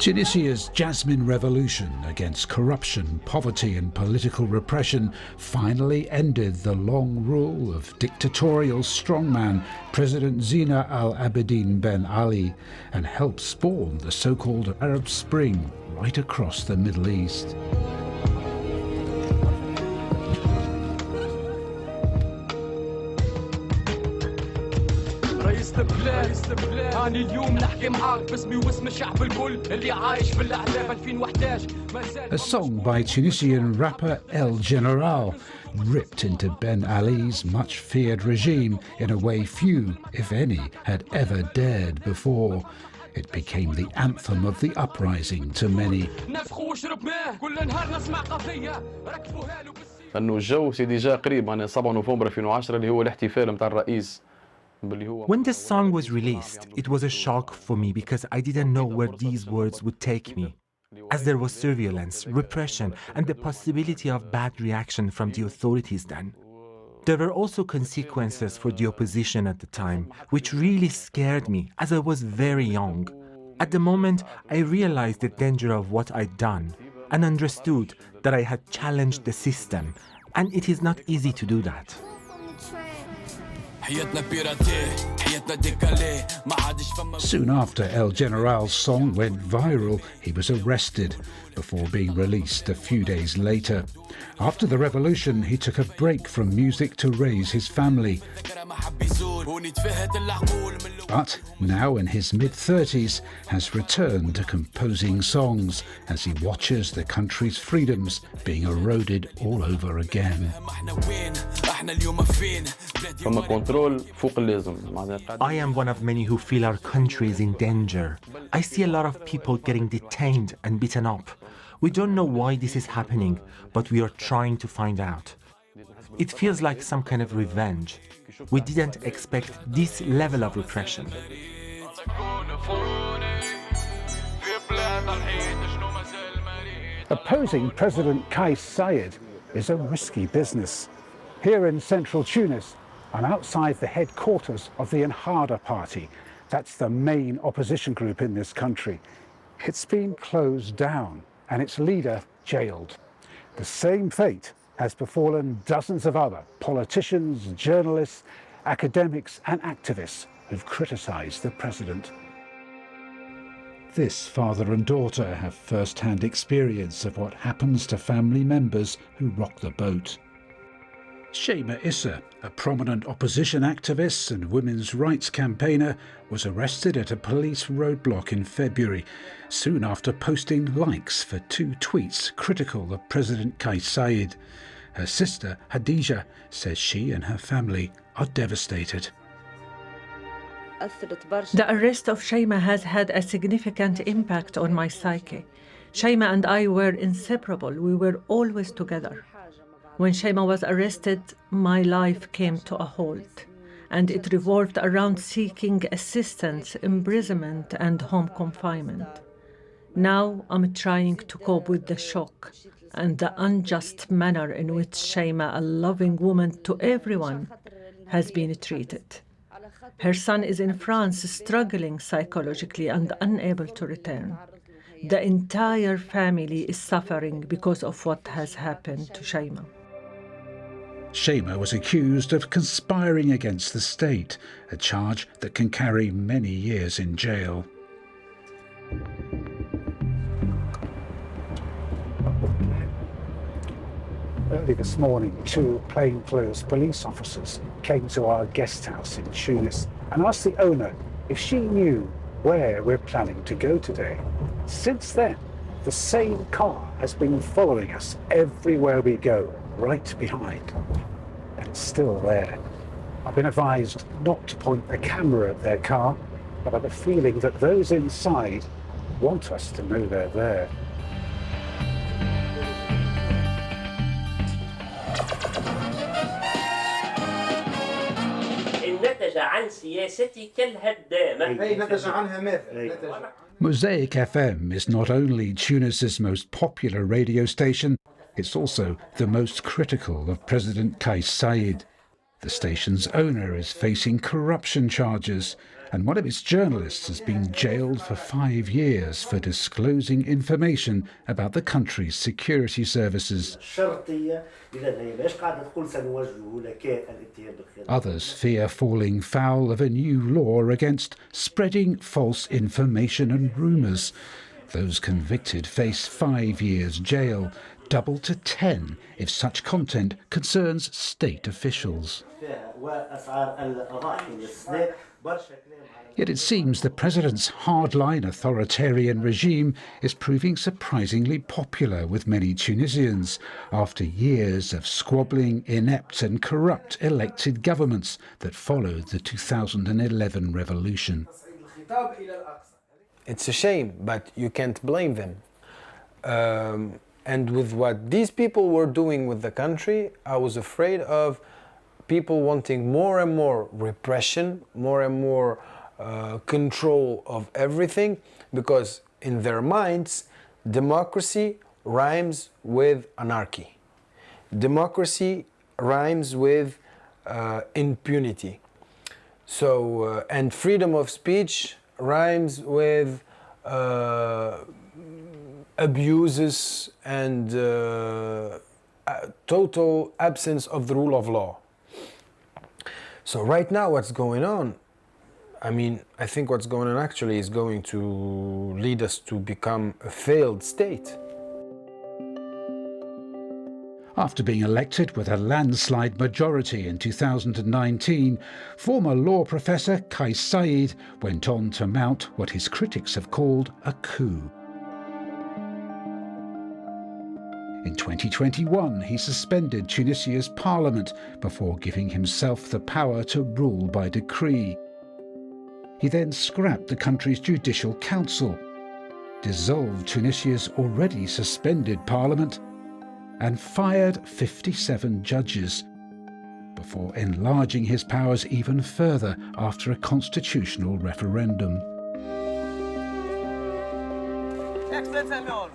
Tunisia's Jasmine Revolution against corruption, poverty and political repression finally ended the long rule of dictatorial strongman President Zine al-Abidine Ben Ali and helped spawn the so-called Arab Spring right across the Middle East. A song by Tunisian rapper El General ripped into Ben Ali's much-feared regime in a way few, if any, had ever dared before. It became the anthem of the uprising to many. انه الجو سيدي جا قريب يعني 7 نوفمبر 2010 اللي هو الاحتفال نتاع الرئيس. When the song was released, it was a shock for me because I didn't know where these words would take me, as there was surveillance, repression, and the possibility of bad reaction from the authorities then. There were also consequences for the opposition at the time, which really scared me, as I was very young. At the moment, I realized the danger of what I'd done, and understood that I had challenged the system, and it is not easy to do that. Soon after El General's song went viral, he was arrested before being released a few days later. After the revolution, he took a break from music to raise his family. But now in his mid-30s, has returned to composing songs as he watches the country's freedoms being eroded all over again. I am one of many who feel our country is in danger. I see a lot of people getting detained and beaten up. We don't know why this is happening, but we are trying to find out. It feels like some kind of revenge. We didn't expect this level of repression. Opposing President Kais Saied is a risky business. Here in central Tunis, I'm outside the headquarters of the Ennahda party. That's the main opposition group in this country. It's been closed down and its leader jailed. The same fate has befallen dozens of other politicians, journalists, academics and activists who've criticised the president. This father and daughter have first-hand experience of what happens to family members who rock the boat. Shema Issa, a prominent opposition activist and women's rights campaigner, was arrested at a police roadblock in February, soon after posting likes for 2 tweets critical of President Kais Saied. Her sister, Hadija, says she and her family are devastated. The arrest of Shema has had a significant impact on my psyche. Shema and I were inseparable. We were always together. When Shema was arrested, my life came to a halt, and it revolved around seeking assistance, imprisonment, and home confinement. Now I'm trying to cope with the shock and the unjust manner in which Shema, a loving woman to everyone, has been treated. Her son is in France, struggling psychologically and unable to return. The entire family is suffering because of what has happened to Shema. Shema was accused of conspiring against the state, a charge that can carry many years in jail. Early this morning, 2 plainclothes police officers came to our guest house in Tunis and asked the owner if she knew where we're planning to go today. Since then, the same car has been following us everywhere we go, right behind. And it's still there. I've been advised not to point the camera at their car, but I have a feeling that those inside want us to know they're there. Mosaic FM is not only Tunis's most popular radio station, it's also the most critical of President Kais Saied. The station's owner is facing corruption charges, and one of its journalists has been jailed for 5 years for disclosing information about the country's security services. Others fear falling foul of a new law against spreading false information and rumours. Those convicted face 5 years jail, double to 10 if such content concerns state officials. Yet it seems the president's hardline authoritarian regime is proving surprisingly popular with many Tunisians after years of squabbling, inept and corrupt elected governments that followed the 2011 revolution. It's a shame, but you can't blame them. And with what these people were doing with the country, I was afraid of people wanting more and more repression, more and more control of everything, because in their minds, democracy rhymes with anarchy. Democracy rhymes with impunity. So, and freedom of speech rhymes with abuses and total absence of the rule of law. So right now what's going on, I think what's going on actually is going to lead us to become a failed state. After being elected with a landslide majority in 2019, former law professor Kais Saied went on to mount what his critics have called a coup. In 2021, he suspended Tunisia's parliament before giving himself the power to rule by decree. He then scrapped the country's judicial council, dissolved Tunisia's already suspended parliament, and fired 57 judges, before enlarging his powers even further after a constitutional referendum.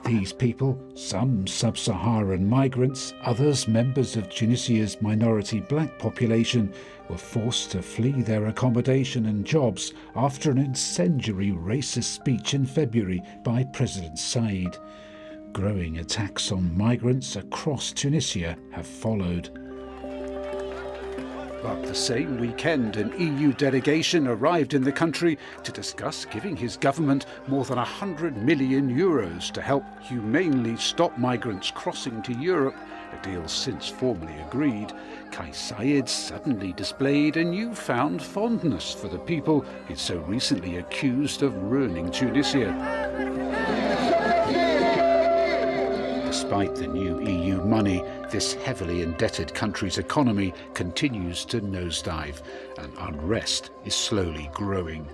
These people, some sub-Saharan migrants, others members of Tunisia's minority black population, were forced to flee their accommodation and jobs after an incendiary racist speech in February by President Said. Growing attacks on migrants across Tunisia have followed. But the same weekend, an EU delegation arrived in the country to discuss giving his government more than €100 million to help humanely stop migrants crossing to Europe, a deal since formally agreed. Kais Saied suddenly displayed a newfound fondness for the people he'd so recently accused of ruining Tunisia. Despite the new EU money, this heavily indebted country's economy continues to nosedive, and unrest is slowly growing.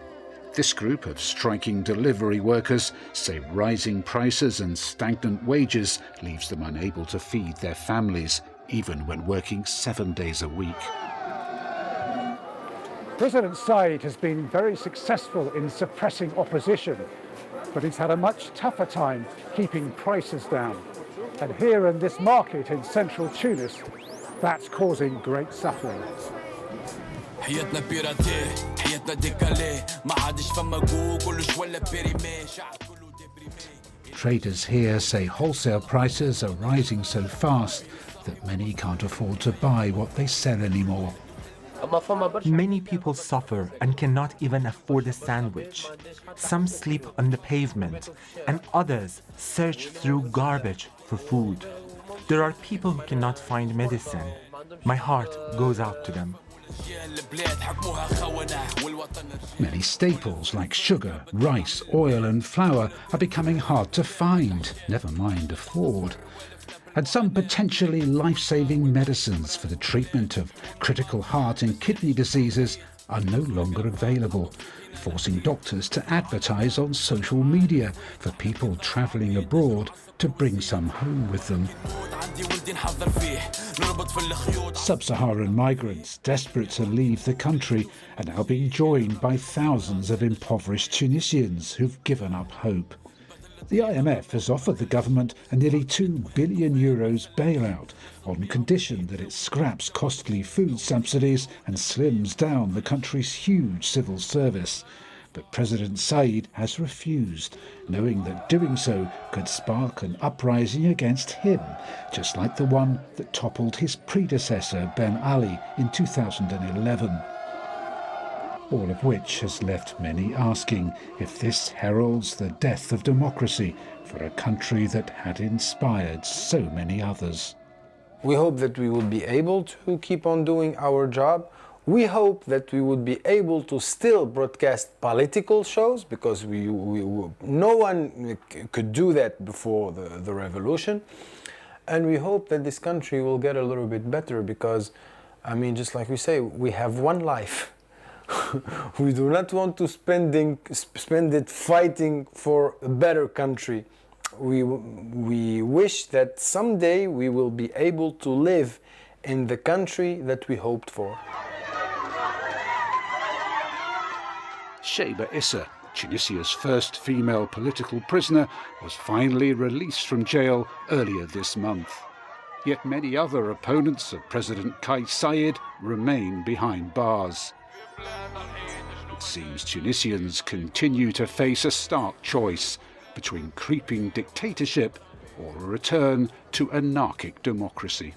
This group of striking delivery workers say rising prices and stagnant wages leaves them unable to feed their families, even when working 7 days a week. President Said has been very successful in suppressing opposition, but he's had a much tougher time keeping prices down. And here in this market in central Tunis, that's causing great suffering. Traders here say wholesale prices are rising so fast that many can't afford to buy what they sell anymore. Many people suffer and cannot even afford a sandwich. Some sleep on the pavement, and others search through garbage for food. There are people who cannot find medicine. My heart goes out to them. Many staples like sugar, rice, oil and flour are becoming hard to find, never mind afford. And some potentially life-saving medicines for the treatment of critical heart and kidney diseases are no longer available, forcing doctors to advertise on social media for people travelling abroad to bring some home with them. Sub-Saharan migrants, desperate to leave the country, are now being joined by thousands of impoverished Tunisians who've given up hope. The IMF has offered the government a nearly €2 billion bailout on condition that it scraps costly food subsidies and slims down the country's huge civil service. But President Said has refused, knowing that doing so could spark an uprising against him, just like the one that toppled his predecessor Ben Ali in 2011. All of which has left many asking if this heralds the death of democracy for a country that had inspired so many others. We hope that we will be able to keep on doing our job. We hope that we would be able to still broadcast political shows, because no one could do that before the revolution. And we hope that this country will get a little bit better, because, I mean, just like we say, we have one life. We do not want to spend it fighting for a better country. We wish that someday we will be able to live in the country that we hoped for. Cheyba Issa, Tunisia's first female political prisoner, was finally released from jail earlier this month. Yet many other opponents of President Kais Saied remain behind bars. It seems Tunisians continue to face a stark choice between creeping dictatorship or a return to anarchic democracy.